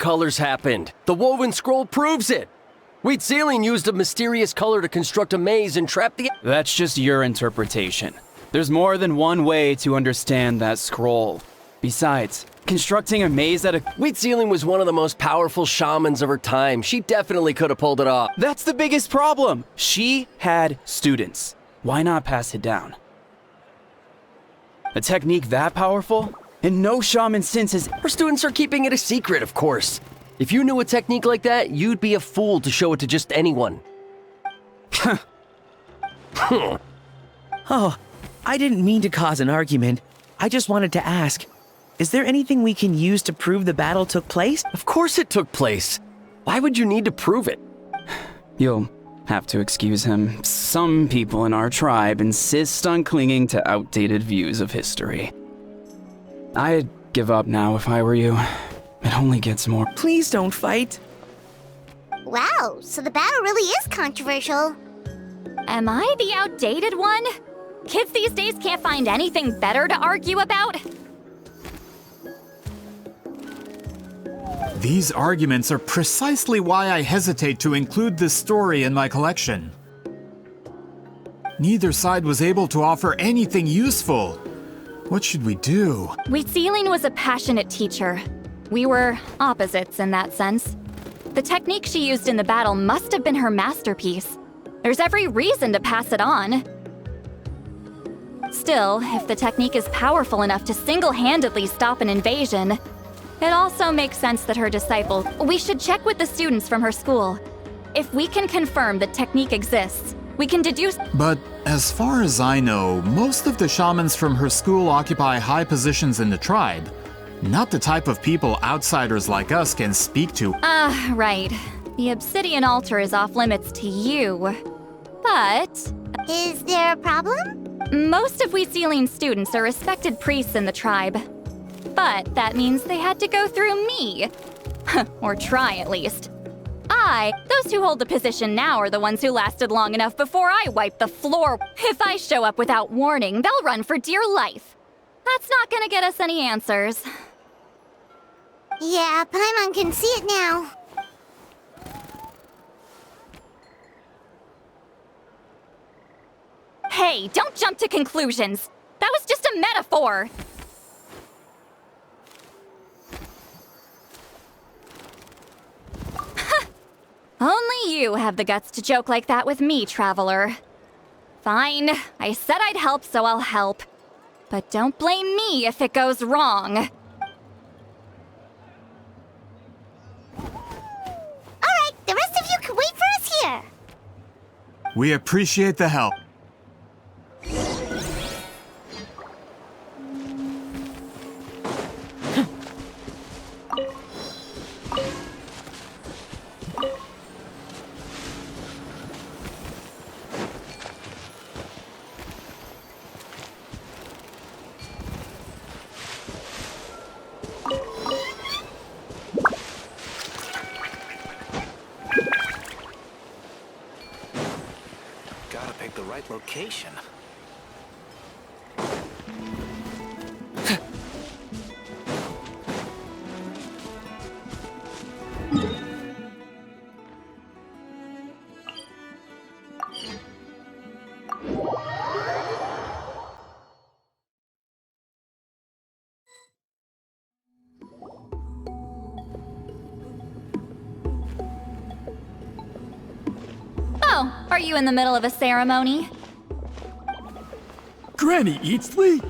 colors happened. The woven scroll proves it. Wheat Ceiling used a mysterious color to construct a maze and trap the— That's just your interpretation. There's more than one way to understand that scroll. Besides, constructing a maze out of— Wheat Ceiling was one of the most powerful shamans of her time. She definitely could have pulled it off. That's the biggest problem. She had students. Why not pass it down? A technique that powerful? And no shaman since has— Her students are keeping it a secret, of course. If you knew a technique like that, you'd be a fool to show it to just anyone. Oh, I didn't mean to cause an argument. I just wanted to ask, is there anything we can use to prove the battle took place? Of course it took place. Why would you need to prove it? You'll have to excuse him. Some people in our tribe insist on clinging to outdated views of history. I'd give up now if I were you. It only gets more— Please don't fight. Wow, so the battle really is controversial. Am I the outdated one? Kids these days can't find anything better to argue about? These arguments are precisely why I hesitate to include this story in my collection. Neither side was able to offer anything useful. What should we do? Wheat Ceiling was a passionate teacher. We were opposites in that sense. The technique she used in the battle must have been her masterpiece. There's every reason to pass it on. Still, if the technique is powerful enough to single-handedly stop an invasion, it also makes sense that her disciple— We should check with the students from her school. If we can confirm the technique exists, we can deduce— But as far as I know, most of the shamans from her school occupy high positions in the tribe. Not the type of people outsiders like us can speak to. Right. The obsidian altar is off limits to you. But Is there a problem? most of Wheat Ceiling students are respected priests in the tribe. But that means they had to go through me. Or try, at least. Those who hold the position now are the ones who lasted long enough before I wipe the floor. If I show up without warning, they'll run for dear life. That's not gonna get us any answers. Yeah, Paimon can see it now. Hey, don't jump to conclusions. That was just a metaphor. Only you have the guts to joke like that with me, traveler. Fine, I said I'd help, so I'll help. But don't blame me if it goes wrong. Alright, the rest of you can wait for us here. We appreciate the help. Gotta pick the right location. Oh, are you in the middle of a ceremony? Granny Eatsley?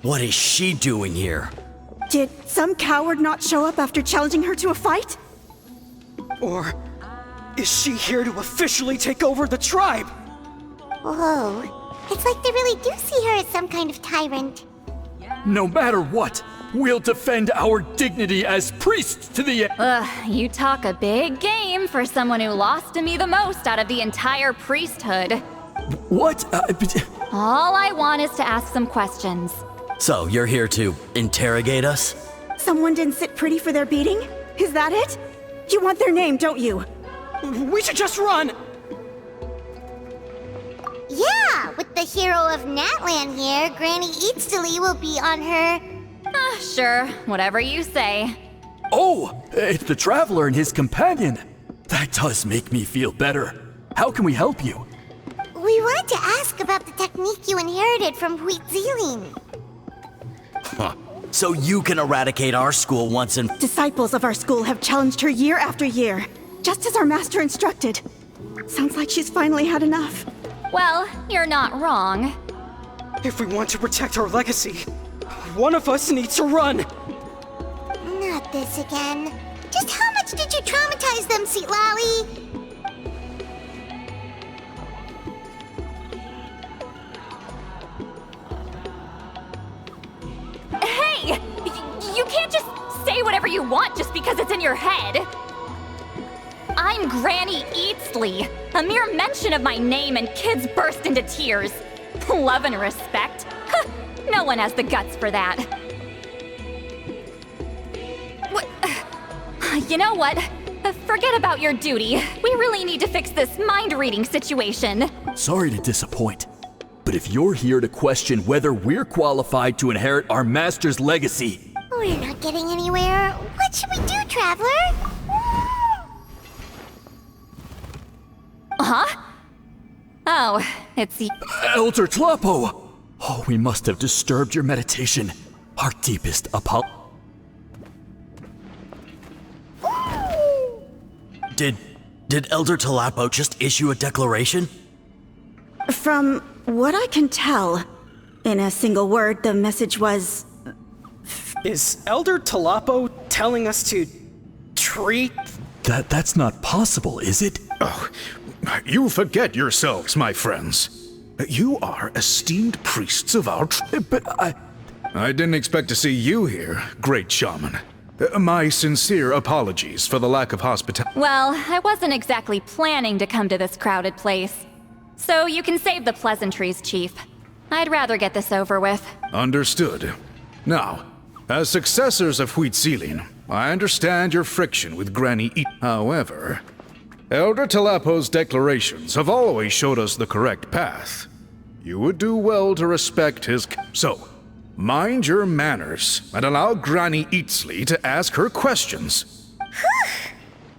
What is she doing here? Did some coward not show up after challenging her to a fight? Or is she here to officially take over the tribe? Whoa, it's like they really do see her as some kind of tyrant. No matter what, we'll defend our dignity as priests to the end. Ugh, you talk a big game for someone who lost to me the most out of the entire priesthood. What? All I want is to ask some questions. So, you're here to interrogate us? Someone didn't sit pretty for their beating? Is that it? You want their name, don't you? We should just run! Yeah, with the hero of Natlan here, Granny Eatsley will be on her Sure, whatever you say. Oh, it's the Traveler and his companion. That does make me feel better. How can we help you? We wanted to ask about the technique you inherited from Huitziling. Huh. So you can eradicate our school once and... Disciples of our school have challenged her year after year, just as our master instructed. Sounds like she's finally had enough. Well, you're not wrong. If we want to protect our legacy, one of us needs to run. Not this again. Just how much did you traumatize them, Seatlali? Hey! You can't just say whatever you want just because it's in your head. I'm Granny Eatsley. A mere mention of my name and kids burst into tears. Love and respect? Huh, no one has the guts for that. You know what? Forget about your duty. We really need to fix this mind-reading situation. Sorry to disappoint, but if you're here to question whether we're qualified to inherit our master's legacy... We're not getting anywhere. What should we do, Traveler? Huh? Oh, it's... Elder Tlapo! Oh, we must have disturbed your meditation. Our deepest apologies. Did Elder Tlapo just issue a declaration? From what I can tell, in a single word, the message was... Is Elder Tlapo telling us to treat... That's not possible, is it? Oh, you forget yourselves, my friends. You are esteemed priests of our But I didn't expect to see you here, great shaman. My sincere apologies for the lack of hospitality. Well, I wasn't exactly planning to come to this crowded place. So you can save the pleasantries, Chief. I'd rather get this over with. Understood. Now, as successors of Huitziling, I understand your friction with Granny E. However, Elder Tlapo's declarations have always showed us the correct path. You would do well to respect his... So, mind your manners and allow Granny Eatsley to ask her questions.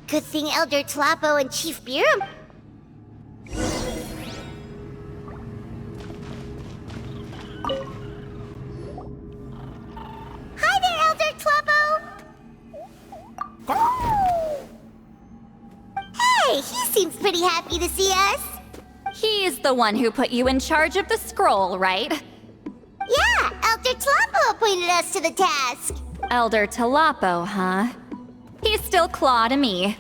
Good thing Elder Tlapo and Chief Biram. Hi there, Elder Tlapo! Hey, he seems pretty happy to see us. He's the one who put you in charge of the scroll, right? Yeah, Elder Tlapo appointed us to the task. Elder Tlapo, huh? He's still Claw to me.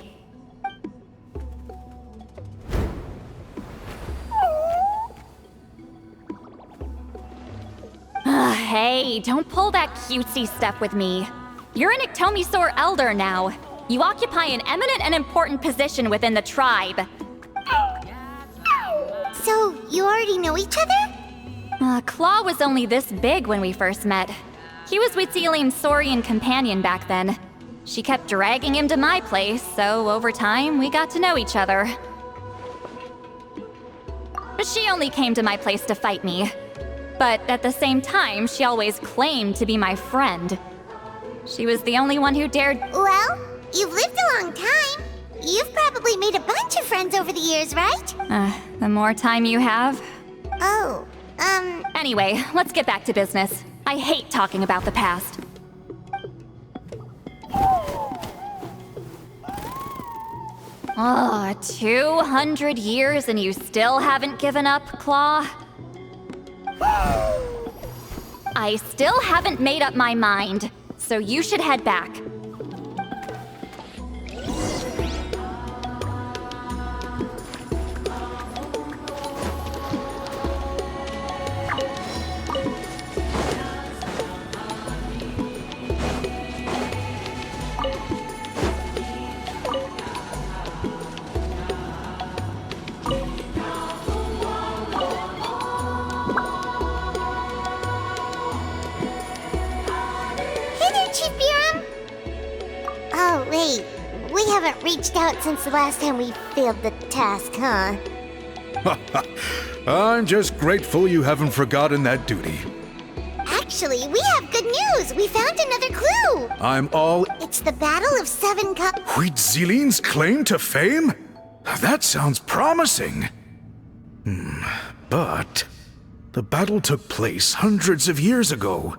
Hey, don't pull that cutesy stuff with me. You're an Iktomi-Sor Elder now. You occupy an eminent and important position within the tribe. So, you already know each other? Claw was only this big when we first met. He was Huitziling's Saurian companion back then. She kept dragging him to my place, so over time, we got to know each other. She only came to my place to fight me. But at the same time, she always claimed to be my friend. She was the only one who dared... Well, you've lived a long time. You've probably made a bunch of friends over the years, right? The more time you have... Oh, Anyway, let's get back to business. I hate talking about the past. 200 years and you still haven't given up, Claw? I still haven't made up my mind, so you should head back. Reached out since the last time we failed the task, huh? I'm just grateful you haven't forgotten that duty. Actually, Actually, we have good news. We found another clue. I'm all... It's the Battle of Seven Cups. Huitzilin's claim to fame? That sounds promising. But the battle took place hundreds of years ago.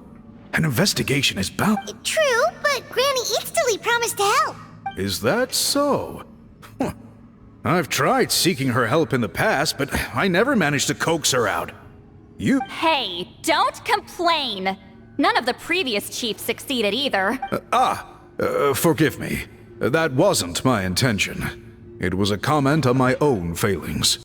An investigation is bound... True, but Granny Eatsterly promised to help. Is that so? Huh. I've tried seeking her help in the past, but I never managed to coax her out. You... Hey, don't complain! None of the previous chiefs succeeded either. Forgive me. That wasn't my intention. It was a comment on my own failings.